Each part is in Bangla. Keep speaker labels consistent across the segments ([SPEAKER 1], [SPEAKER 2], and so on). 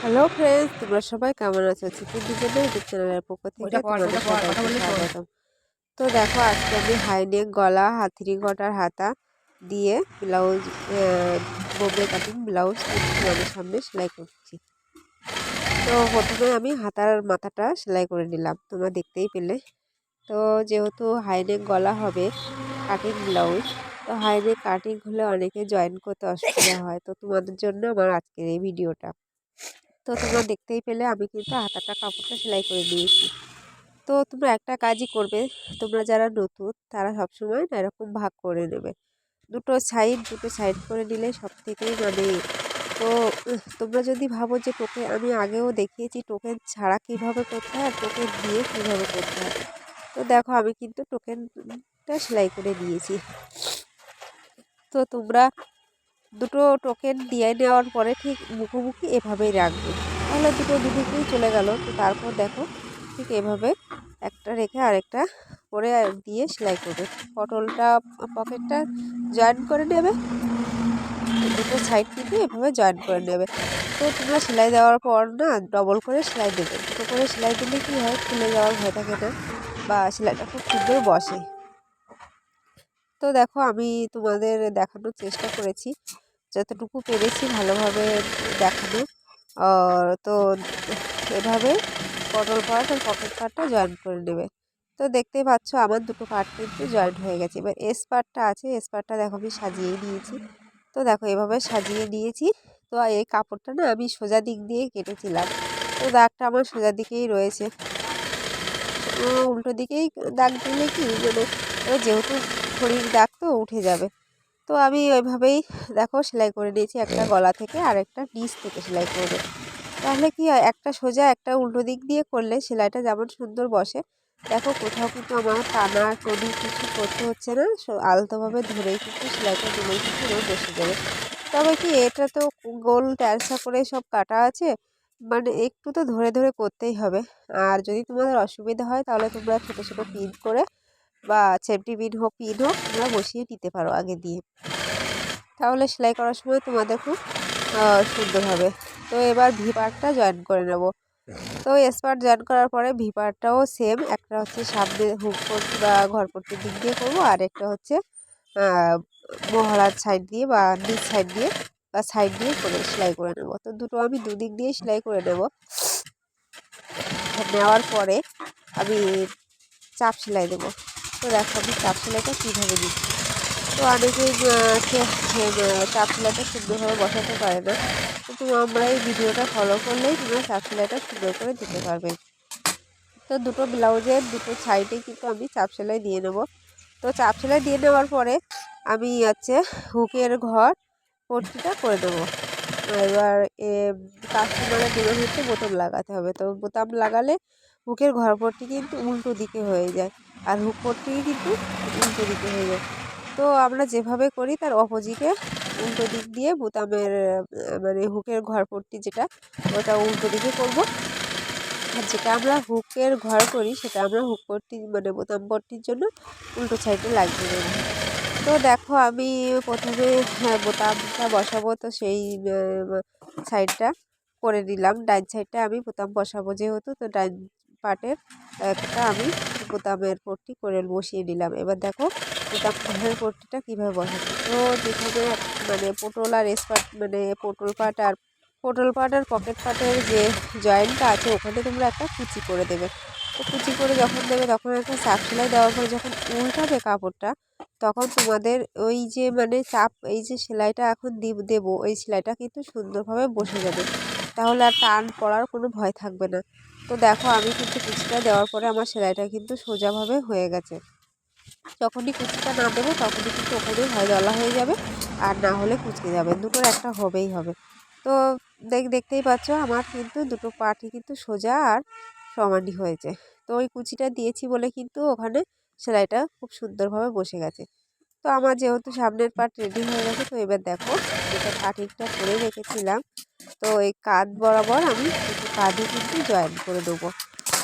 [SPEAKER 1] হ্যালো ফ্রেন্ডস, তোমরা সবাই কেমন আছো? চিকেন ডিজাইনের ইউটিউব চ্যানেলের পক্ষ থেকে তোমাদের সবাইকে স্বাগতম। তো দেখো, আজকে আমি হাইনেক গলা হাতিরি কটার হাতা দিয়ে ব্লাউজ বোম্বে কাটিং ব্লাউজ তোমাদের সামনে সেলাই করছি। তো প্রথমে আমি হাতার মাথাটা সেলাই করে নিলাম, তোমরা দেখতেই পেলে। তো যেহেতু হাইনেক গলা হবে কাটিং ব্লাউজ, তো হাইনেক কাটিং হলে অনেকে জয়েন করতে অসুবিধা হয়, তো তোমাদের জন্য আমার আজকের এই ভিডিওটা। তো তোমরা দেখতেই পেলে আমি কিন্তু হাতাটা কাপড়টা সেলাই করে দিয়েছি। তো তোমরা একটা কাজই করবে, তোমরা যারা নতুন তারা সবসময় না এরকম ভাগ করে নেবে, দুটো সাইড করে নিলে সব থেকে তো তোমরা যদি ভাবো যে টোকেন, আমি আগেও দেখিয়েছি টোকেন ছাড়া কিভাবে করতে হয় আর টোকেন দিয়ে কিভাবে করতে হয়। তো দেখো, আমি কিন্তু টোকেনটা সেলাই করে দিয়েছি। তো তোমরা দুটো টোকেন দিয়ে নেওয়ার পরে ঠিক মুখোমুখি এভাবেই রাখবে, তাহলে দুটো দুদিকেই চলে গেল। তো তারপর দেখো, ঠিক এভাবে একটা রেখে আরেকটা করে দিয়ে সেলাই করবে। পকেটটা জয়েন করে নেবে, দুটো সাইড কিন্তু এভাবে জয়েন করে নেবে। তো তোমরা সেলাই দেওয়ার পর না ডবল করে সেলাই দেবে, দুটো করে সেলাই দিলে কি হয়, খুলে যাওয়ার ভয় থাকে না, বা সেলাইটা খুব সুন্দর বসে। তো দেখো, আমি তোমাদের দেখানোর চেষ্টা করেছি, যতটুকু পেরেছি ভালোভাবে দেখানো। তো এভাবে পটল পার্ট আর পকেট পার্টটা জয়েন করে নেবে। তো দেখতেই পাচ্ছ আমার দুটো পার্ট কিন্তু জয়েন্ট হয়ে গেছে। এবার এস পার্টটা আছে, এস পার্টটা দেখো আমি সাজিয়ে নিয়েছি। তো দেখো এভাবে সাজিয়ে নিয়েছি। তো এই কাপড়টা না আমি সোজা দিক দিয়ে কেটেছিলাম, তো দাগটা আমার সোজা দিকেই রয়েছে। উল্টো দিকেই দাগ দিলে কি যেহেতু ঘড়ির দাগ তো উঠে যাবে। তো আমি ওইভাবেই দেখো সেলাই করে নিয়েছি, একটা গলা থেকে আর একটা নিচ থেকে সেলাই করবে। তাহলে কি হয়, একটা সোজা একটা উল্টো দিক দিয়ে করলে সেলাইটা যেমন সুন্দর বসে। দেখো কোথাও কিন্তু আমার টানা টনি কিছু করতে হচ্ছে না, আলতোভাবে ধরেই কিন্তু সেলাইটা দিলেই কিন্তু আমার বসে যাবে। তবে কি, এটা তো গোল ট্যালসা করে সব কাটা আছে, একটু তো ধরে ধরে করতেই হবে। আর যদি তোমাদের অসুবিধা হয় তাহলে তোমরা ছোট ছোট পিন করে বা সেফটি পিন হোক তোমরা বসিয়ে নিতে পারো আগে দিয়ে, তাহলে সেলাই করার সময় তোমাদের খুব সুন্দর হবে। তো এবার ভি পার্টটা জয়েন করে নেব। তো এস পার্ট জয়েন করার পরে ভি পার্টটাও সেম, একটা হচ্ছে সামনে হুক পট্টি বা ঘরপট্টির দিক দিয়ে করবো, আর একটা হচ্ছে মহড়ার সাইড দিয়ে বা নিচ সাইড দিয়ে বা সাইড দিয়ে করে সেলাই করে নেব। তো দুটো আমি দুদিক দিয়ে সেলাই করে নেব। নেওয়ার পরে আমি চাপ সেলাই দেবো। তো দেখো আমি চাপ সেলাইটা কীভাবে দিচ্ছি। তো অনেকেই চাপ সেলাইটা সুন্দরভাবে বসাতে পারে না, কিন্তু আমরা এই ভিডিওটা ফলো করলেই তোমরা চাপ সেলাইটা সুন্দর করে দিতে পারবে। তো দুটো ব্লাউজের দুটো সাইডে কিন্তু আমি চাপ সেলাই দিয়ে নেব। তো চাপ সেলাই দিয়ে নেওয়ার পরে আমি হুকের ঘর পট্টিটা করে দেবো। এবার কাস্টমারের নিয়ম হচ্ছে বোতাম লাগাতে হবে, তো বোতাম লাগালে হুকের ঘর পট্টি কিন্তু উল্টো দিকে হয়ে যায়, আর হুক পট্টি কিন্তু উল্টো দিকে হয়ে যায়। তো আমরা যেভাবে করি তার অপোজিটে উল্টো দিক দিয়ে বোতামের হুকের ঘর পট্টি যেটা, ওটা উল্টো দিকে করব। আর যেটা আমরা হুকের ঘর করি সেটা আমরা হুক পট্টি বোতাম পট্টির জন্য উল্টো সাইডে লাগিয়ে দেবো। তো দেখো আমি প্রথমে বোতামটা বসাবো, তো সেই সাইডটা করে নিলাম। ডাইন সাইডটা আমি বোতাম বসাবো যেহেতু, তো ডাইন পার্টের একটা আমি বোতামের পট্টি করে বসিয়ে নিলাম। এবার দেখো বোতাম ঘরের পট্টিটা কীভাবে বসাচ্ছি। তো যেখানে পটল আর এস পার্ট পটল পার্ট আর পকেট পার্টের যে জয়েন্টটা আছে ওখানে তোমরা একটা কুচি করে দেবে। তো কুচি করে যখন দেবে তখন একটা চাপ সেলাই দেওয়ার পরে যখন উল্টাবে কাপড়টা, তখন তোমাদের ওই যে চাপ এই যে সেলাইটা এখন দেবো, ওই সেলাইটা কিন্তু সুন্দরভাবে বসে যাবে, তাহলে আর টান পড়ার কোনো ভয় থাকবে না। তো দেখো আমি কিন্তু কুচিটা দেওয়ার পরে আমার সেলাইটা কিন্তু সোজাভাবে হয়ে গেছে। যখনই কুচিটা না দেবো তখনই কিন্তু ওখানে হয় দলা হয়ে যাবে, আর না হলে কুচকে যাবে, দুটোর একটা হবেই হবে। তো দেখতেই পাচ্ছ আমার কিন্তু দুটো পার্টই কিন্তু সোজা আর সমানই হয়েছে। তো ওই কুচিটা দিয়েছি বলে কিন্তু ওখানে সেলাইটা খুব সুন্দরভাবে বসে গেছে। তো আমার যেহেতু সামনের পার্ট রেডি হয়ে গেছে, তো এবার দেখো যেটা কাটিংটা করে রেখেছিলাম, তো এই কাঁধ বরাবর আমি দুটো কাঁধই কিন্তু জয়েন করে দেবো।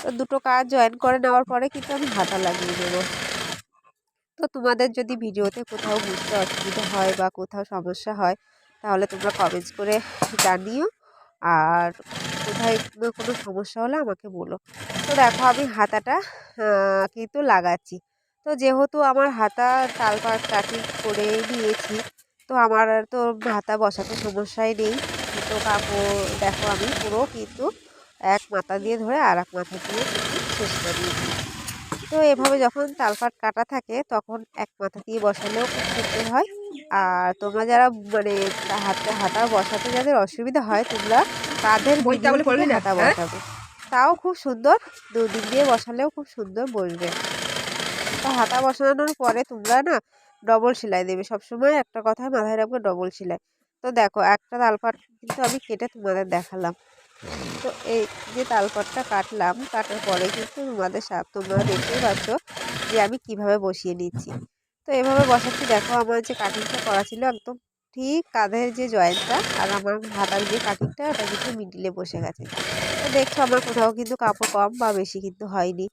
[SPEAKER 1] তো দুটো কাঁধ জয়েন করে নেওয়ার পরে কিন্তু আমি হাতা লাগিয়ে দেবো। তো তোমাদের যদি ভিডিওতে কোথাও বুঝতে অসুবিধা হয় বা কোথাও সমস্যা হয় তাহলে তোমরা কমেন্টস করে জানিও। আর কোথায় কোনো সমস্যা হলে আমাকে বলো। তো দেখো আমি হাতাটা কিন্তু লাগাচ্ছি। তো যেহেতু আমার হাতা তালপাত কাটিং করে নিয়েছি, তো আমার আর তো হাতা বসাতে সমস্যাই নেই। তো কাপড় দেখো আমি পুরো কিন্তু এক মাথা দিয়ে ধরে আর এক মাথা দিয়ে কিন্তু শেষ করে দিয়েছি। তো এভাবে যখন তালপাট কাটা থাকে তখন এক মাথা দিয়ে বসালেও খুব সুন্দর হয়। আর তোমরা যারা মানে হাতা বসাতে যাদের অসুবিধা হয়, তোমরা কাঁধের মিডিল থেকে হাতা বসাবে, তাও খুব সুন্দর। দুদিক দিয়ে বসালেও খুব সুন্দর বসবে। তো হাতা বসানোর পরে তোমরা না ডবল সেলাই দেবে সবসময়, একটা কথাই মাথায় রাখবে, ডবল সেলাই। তো দেখো একটা তালপাট কিন্তু আমি কেটে তোমাদের দেখালাম। তো এই যে তালপাটটা কাটলাম, কাটার পরে কিন্তু তোমরা দেখতেই পাচ্ছ যে আমি কিভাবে বসিয়ে নিচ্ছি। তো এভাবে বসাচ্ছি। দেখো আমার যে কাটিংটা করা ছিল একদম ঠিক কাঁধের যে জয়েন্টটা আর আমার হাতার যে কাটিংটা, ওটা কিন্তু মিডিলে বসে গেছে। তো দেখছো আমার কোথাও কিন্তু কাপড় কম বা বেশি কিন্তু হয়নি।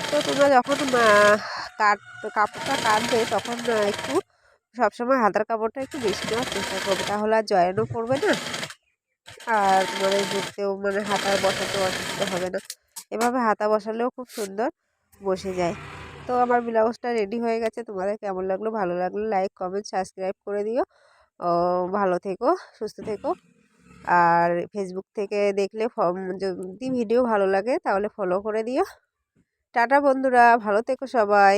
[SPEAKER 1] তো তোমরা যখন কাট কাপড়টা কাটবে তখন একটু সবসময় হাতার কাপড়টা একটু বেশি নেওয়ার চেষ্টা করবে, তাহলে আর জয়েনও করবে না, আর মানে ঘুরতেও মানে হাতা বসাতেও অসুবিধা হবে না। এভাবে হাতা বসালেও খুব সুন্দর বসে যায়। তো আমার ব্লাউজটা রেডি হয়ে গেছে। তোমাদের কেমন লাগলো? ভালো লাগলে লাইক কমেন্ট সাবস্ক্রাইব করে দিও। ও ভালো থেকো, সুস্থ থেকো। আর ফেসবুক থেকে দেখলে যদি ভিডিও ভালো লাগে তাহলে ফলো করে দিও। টাটা বন্ধুরা, ভালো থেকো সবাই।